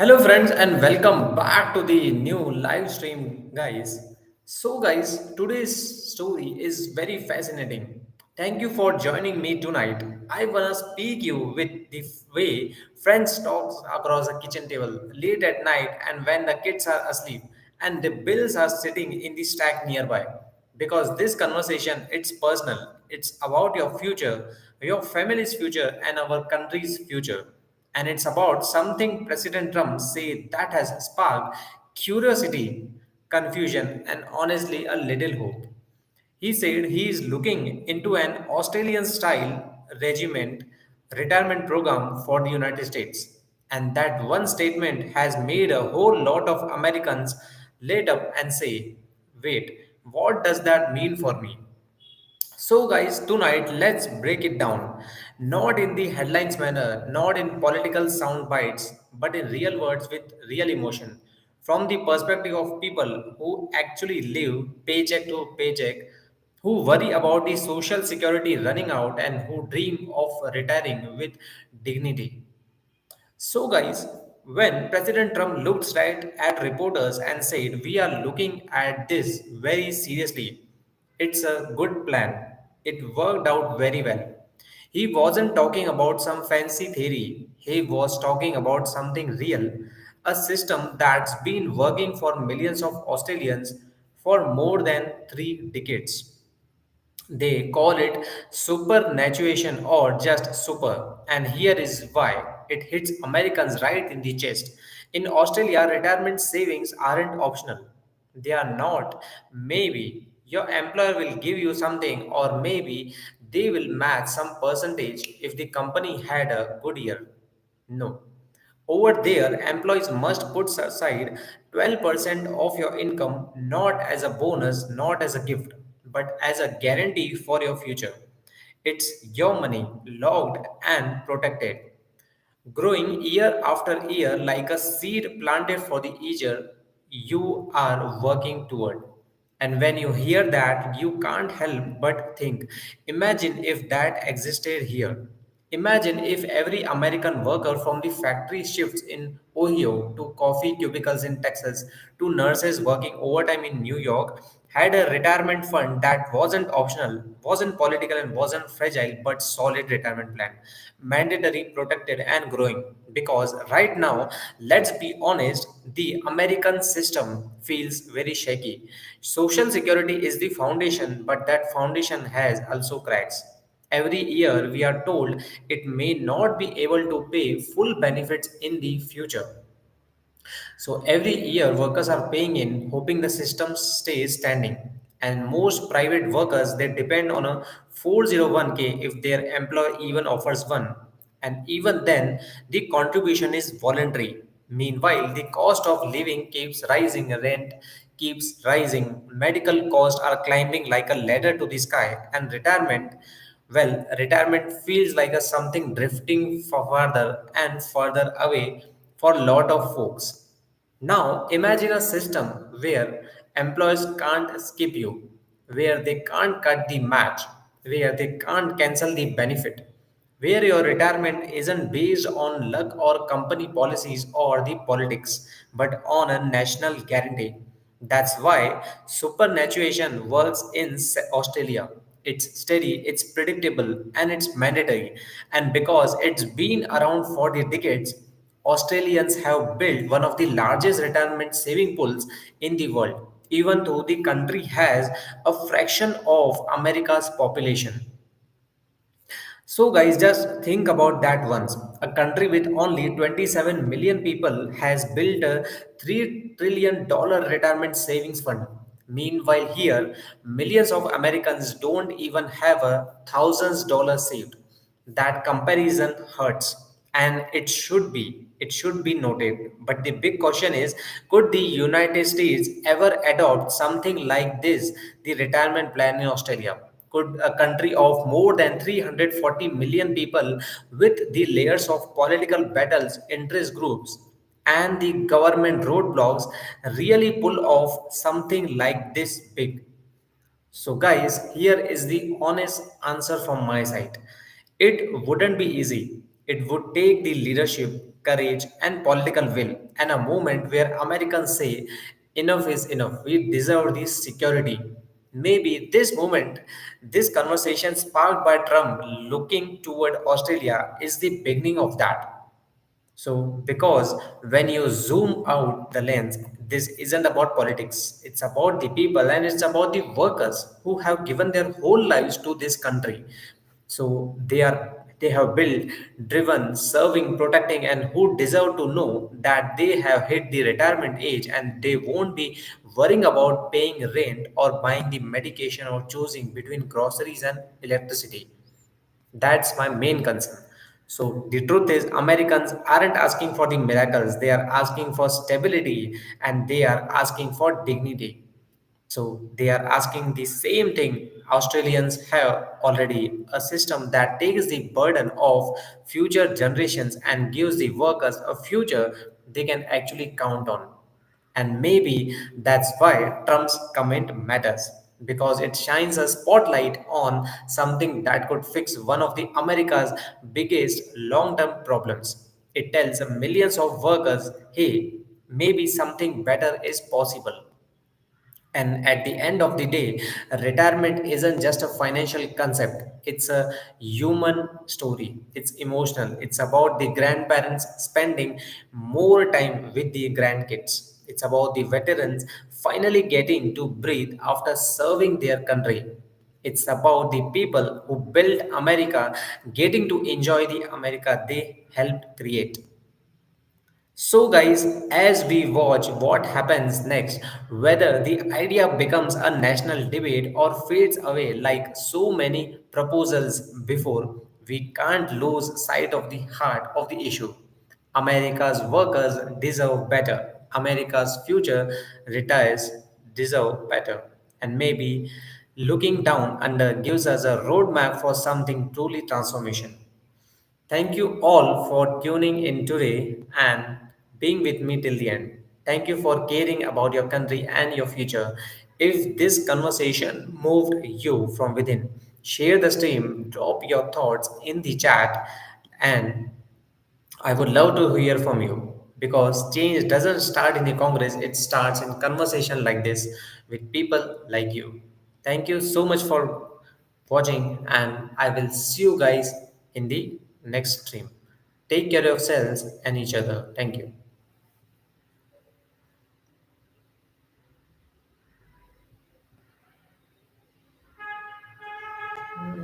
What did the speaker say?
Hello, friends, and welcome back to the new live stream, guys. Guys, today's story is very fascinating. Thank you for joining me tonight. I wanna speak you with the way friends talk across a kitchen table late at night and when the kids are asleep and the bills are sitting in the stack nearby. Because this conversation, it's personal. It's about your future, your family's future, and our country's future, and it's about something President Trump said that has sparked curiosity, confusion, and honestly a little hope. He said he is looking into an Australian style regiment retirement program for the United States. And that one statement has made a whole lot of Americans light up and say, wait, what does that mean for me? So, guys, tonight let's break it down. Not in the headlines manner, not in political sound bites, but in real words with real emotion. From the perspective of people who actually live paycheck to paycheck, who worry about the social security running out, and who dream of retiring with dignity. So, guys, when President Trump looked straight at reporters and said, we are looking at this very seriously, it's a good plan. It worked out very well. He wasn't talking about some fancy theory, he was talking about something real, a system that's been working for millions of Australians for more than 3 decades. They call it superannuation or just super. And here is why it hits Americans right in the chest. In Australia, retirement savings aren't optional. They are not. Maybe your employer will give you something, or maybe they will match some percentage if the company had a good year. No. Over there, employees must put aside 12% of your income not as a bonus, not as a gift, but as a guarantee for your future. It's your money, logged and protected, growing year after year like a seed planted for the year you are working toward. And when you hear that, you can't help but think, imagine if that existed here. Imagine if every American worker from the factory shifts in Ohio to coffee cubicles in Texas to nurses working overtime in New York had a retirement fund that wasn't optional, wasn't political, and wasn't fragile, but solid retirement plan, mandatory, protected, and growing. Because right now, let's be honest, the American system feels very shaky. Social security is the foundation, but that foundation has also cracks. Every year, we are told it may not be able to pay full benefits in the future. So every year, workers are paying in, hoping the system stays standing. And most private workers they depend on a 401k if their employer even offers one. And even then, the contribution is voluntary. Meanwhile, the cost of living keeps rising, rent keeps rising, medical costs are climbing like a ladder to the sky, and retirement feels like a something drifting further and further away for a lot of folks. Now, imagine a system where employees can't skip you, where they can't cut the match, where they can't cancel the benefit, where your retirement isn't based on luck or company policies or the politics, but on a national guarantee. That's why superannuation works in Australia. It's steady, it's predictable, and it's mandatory. And because it's been around for the decades, Australians have built one of the largest retirement saving pools in the world, even though the country has a fraction of America's population. So, guys, just think about that once. A country with only 27 million people has built a $3 trillion retirement savings fund. Meanwhile, here, millions of Americans don't even have $1,000 saved. That comparison hurts, and it should be noted. But the big question is, could the United States ever adopt something like this, the retirement plan in Australia? Could a country of more than 340 million people, with the layers of political battles, interest groups, and the government roadblocks, really pull off something like this big? So, guys, here is the honest answer from my side. It wouldn't be easy. It would take the leadership, courage, and political will, and a moment where Americans say, enough is enough, we deserve this security. Maybe this moment, this conversation sparked by Trump looking toward Australia is the beginning of that. So, because when you zoom out the lens, this isn't about politics. It's about the people and it's about the workers who have given their whole lives to this country. So they have built, driven, serving, protecting, and who deserve to know that they have hit the retirement age and they won't be worrying about paying rent or buying the medication or choosing between groceries and electricity. That's my main concern. So the truth is, Americans aren't asking for the miracles. They are asking for stability and they are asking for dignity. So they are asking the same thing Australians have already, a system that takes the burden of future generations and gives the workers a future they can actually count on. And maybe that's why Trump's comment matters because it shines a spotlight on something that could fix one of the America's biggest long-term problems. It tells millions of workers, hey, maybe something better is possible. And at the end of the day, retirement isn't just a financial concept, it's a human story. It's emotional. It's about the grandparents spending more time with the grandkids. It's about the veterans finally getting to breathe after serving their country. It's about the people who built America getting to enjoy the America they helped create. So, guys, as we watch what happens next, whether the idea becomes a national debate or fades away like so many proposals before, we can't lose sight of the heart of the issue. America's workers deserve better. America's future retires deserve better. And maybe looking down under gives us a roadmap for something truly transformation. Thank you all for tuning in today and being with me till the end. Thank you for caring about your country and your future. If this conversation moved you from within, share the stream, drop your thoughts in the chat, and I would love to hear from you because change doesn't start in the Congress, it starts in conversation like this with people like you. Thank you so much for watching, and I will see you guys in the next stream. Take care of yourselves and each other. Thank you.